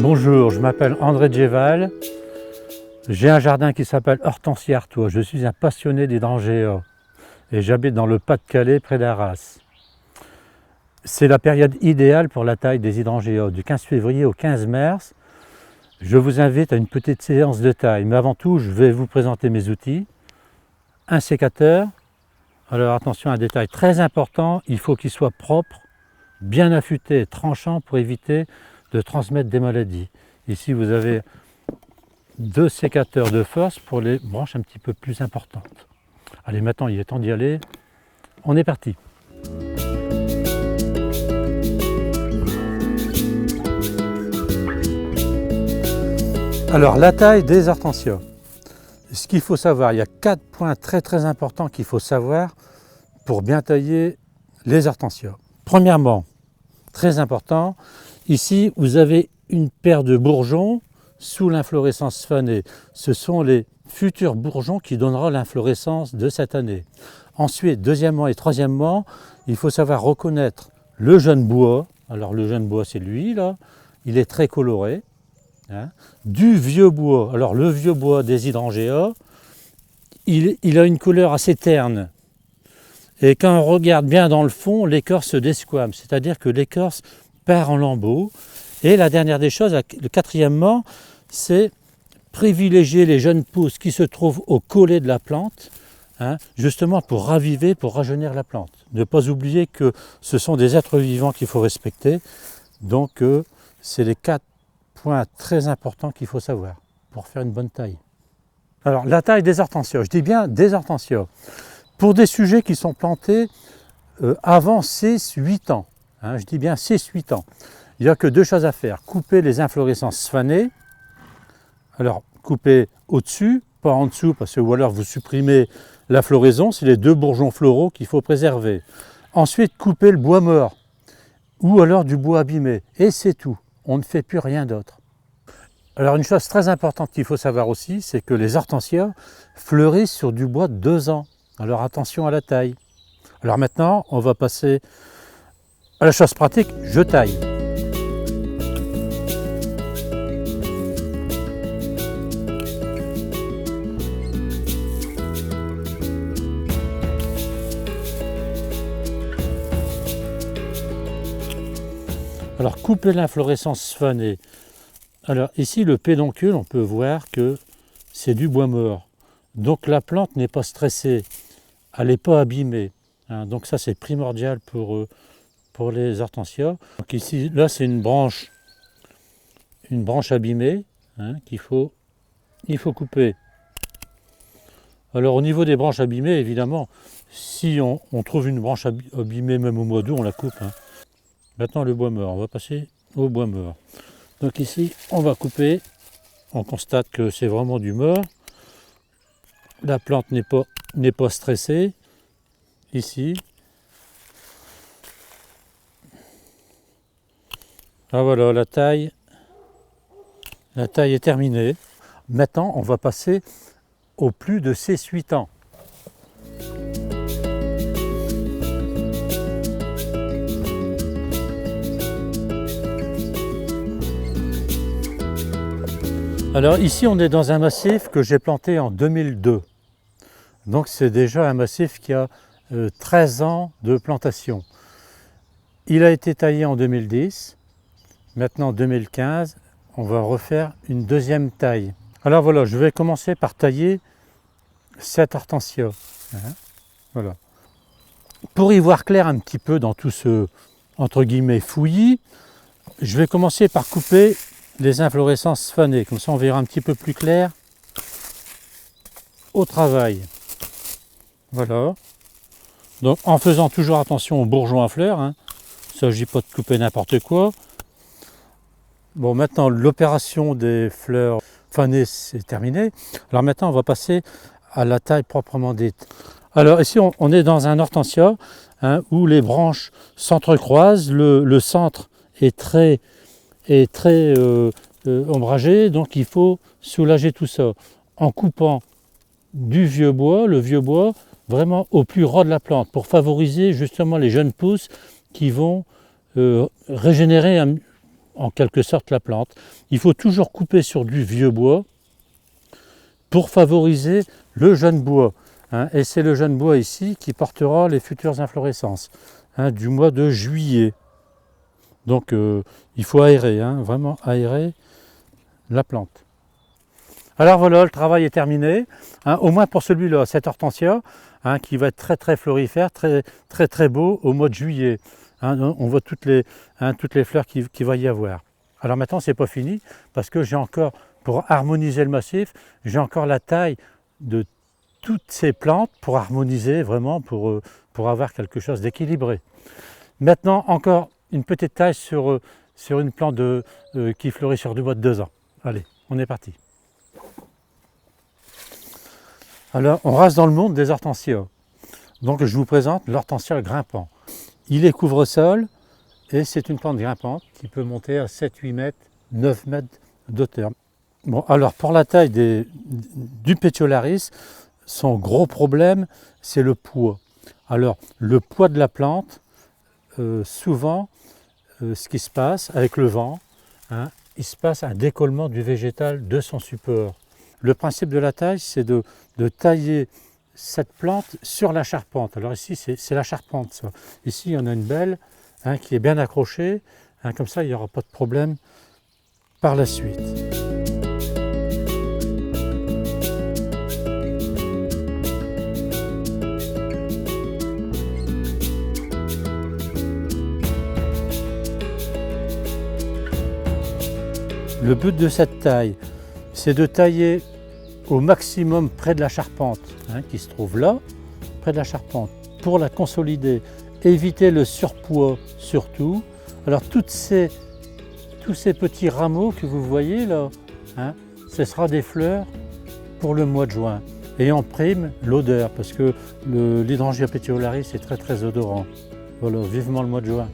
Bonjour, je m'appelle André Djeval. J'ai un jardin qui s'appelle Hortensia Artois. Je suis un passionné d'hydrangea et j'habite dans le Pas-de-Calais près d'Arras. C'est la période idéale pour la taille des hydrangea, du 15 février au 15 mars. Je vous invite à une petite séance de taille, mais avant tout, je vais vous présenter mes outils. Un sécateur. Alors attention, un détail très important, il faut qu'il soit propre, bien affûté et tranchant pour éviter de transmettre des maladies. Ici, vous avez 2 sécateurs de force pour les branches un petit peu plus importantes. Allez, maintenant, il est temps d'y aller. On est parti. Alors, la taille des hortensias. Ce qu'il faut savoir, il y a 4 points très importants qu'il faut savoir pour bien tailler les hortensias. Premièrement, très important, ici vous avez une paire de bourgeons sous l'inflorescence fanée. Ce sont les futurs bourgeons qui donneront l'inflorescence de cette année. Ensuite, deuxièmement et troisièmement, il faut savoir reconnaître le jeune bois. Alors le jeune bois, c'est lui là, il est très coloré. Du vieux bois. Alors le vieux bois des hydrangea, il a une couleur assez terne. Et quand on regarde bien dans le fond, l'écorce se desquame, c'est-à-dire que l'écorce part en lambeaux. Et la dernière des choses, le quatrièmement, c'est privilégier les jeunes pousses qui se trouvent au collet de la plante, justement pour raviver, pour rajeunir la plante. Ne pas oublier que ce sont des êtres vivants qu'il faut respecter. Donc c'est les 4 points très importants qu'il faut savoir pour faire une bonne taille. Alors la taille des hortensias, je dis bien des hortensias. Pour des sujets qui sont plantés avant 6-8 ans, je dis bien 6-8 ans, il n'y a que 2 choses à faire. Couper les inflorescences fanées, alors couper au-dessus, pas en dessous, parce que ou alors vous supprimez la floraison, c'est les 2 bourgeons floraux qu'il faut préserver. Ensuite, couper le bois mort, ou alors du bois abîmé, et c'est tout. On ne fait plus rien d'autre. Alors une chose très importante qu'il faut savoir aussi, c'est que les hortensias fleurissent sur du bois de 2 ans. Alors attention à la taille. Alors maintenant, on va passer à la chose pratique, je taille. Alors couper l'inflorescence fanée. Alors ici le pédoncule, on peut voir que c'est du bois mort. Donc la plante n'est pas stressée, elle n'est pas abîmée. Donc ça c'est primordial pour les hortensias. Donc ici, là c'est une branche abîmée il faut couper. Alors au niveau des branches abîmées, évidemment, si on trouve une branche abîmée même au mois d'août, on la coupe. Maintenant le bois mort, on va passer au bois mort. Donc ici on va couper, on constate que c'est vraiment du mort. La plante n'est pas stressée. Ici. Ah voilà, la taille est terminée. Maintenant on va passer au plus de 6-8 ans. Alors ici on est dans un massif que j'ai planté en 2002. Donc c'est déjà un massif qui a 13 ans de plantation. Il a été taillé en 2010. Maintenant en 2015, on va refaire une deuxième taille. Alors voilà, je vais commencer par tailler cette hortensia. Voilà. Pour y voir clair un petit peu dans tout ce entre guillemets fouillis, je vais commencer par couper les inflorescences fanées, comme ça on verra un petit peu plus clair au travail. Voilà. Donc en faisant toujours attention aux bourgeons à fleurs, il ne s'agit pas de couper n'importe quoi. Bon, maintenant l'opération des fleurs fanées c'est terminé. Alors maintenant on va passer à la taille proprement dite. Alors ici on est dans un hortensia où les branches s'entrecroisent, le centre est très ombragé, donc il faut soulager tout ça en coupant du vieux bois, le vieux bois vraiment au plus ras de la plante pour favoriser justement les jeunes pousses qui vont régénérer en quelque sorte la plante. Il faut toujours couper sur du vieux bois pour favoriser le jeune bois. Et c'est le jeune bois ici qui portera les futures inflorescences du mois de juillet. Donc il faut aérer, vraiment aérer la plante. Alors voilà, le travail est terminé, au moins pour celui-là, cet hortensia, qui va être très très florifère, très beau au mois de juillet. On voit toutes les fleurs qu'il va y avoir. Alors maintenant, c'est pas fini, parce que j'ai encore, pour harmoniser le massif, j'ai encore la taille de toutes ces plantes pour harmoniser vraiment, pour avoir quelque chose d'équilibré. Maintenant, encore une petite taille sur une plante qui fleurit sur du bois de 2 ans. Allez, on est parti. Alors, on reste dans le monde des hortensias. Donc, je vous présente l'hortensia grimpant. Il est couvre-sol et c'est une plante grimpante qui peut monter à 7, 8 mètres, 9 mètres d'auteur. Bon, alors, pour la taille du Petiolaris, son gros problème, c'est le poids. Alors, le poids de la plante, souvent, ce qui se passe avec le vent, il se passe un décollement du végétal de son support. Le principe de la taille, c'est de tailler cette plante sur la charpente. Alors ici, c'est la charpente, ça. Ici, on a une belle qui est bien accrochée. Comme ça, il n'y aura pas de problème par la suite. Le but de cette taille, c'est de tailler au maximum près de la charpente, qui se trouve là, près de la charpente, pour la consolider, éviter le surpoids surtout. Alors tous ces petits rameaux que vous voyez là, ce sera des fleurs pour le mois de juin. Et en prime l'odeur, parce que l'Hydrangea petiolaris est très odorant. Voilà, vivement le mois de juin.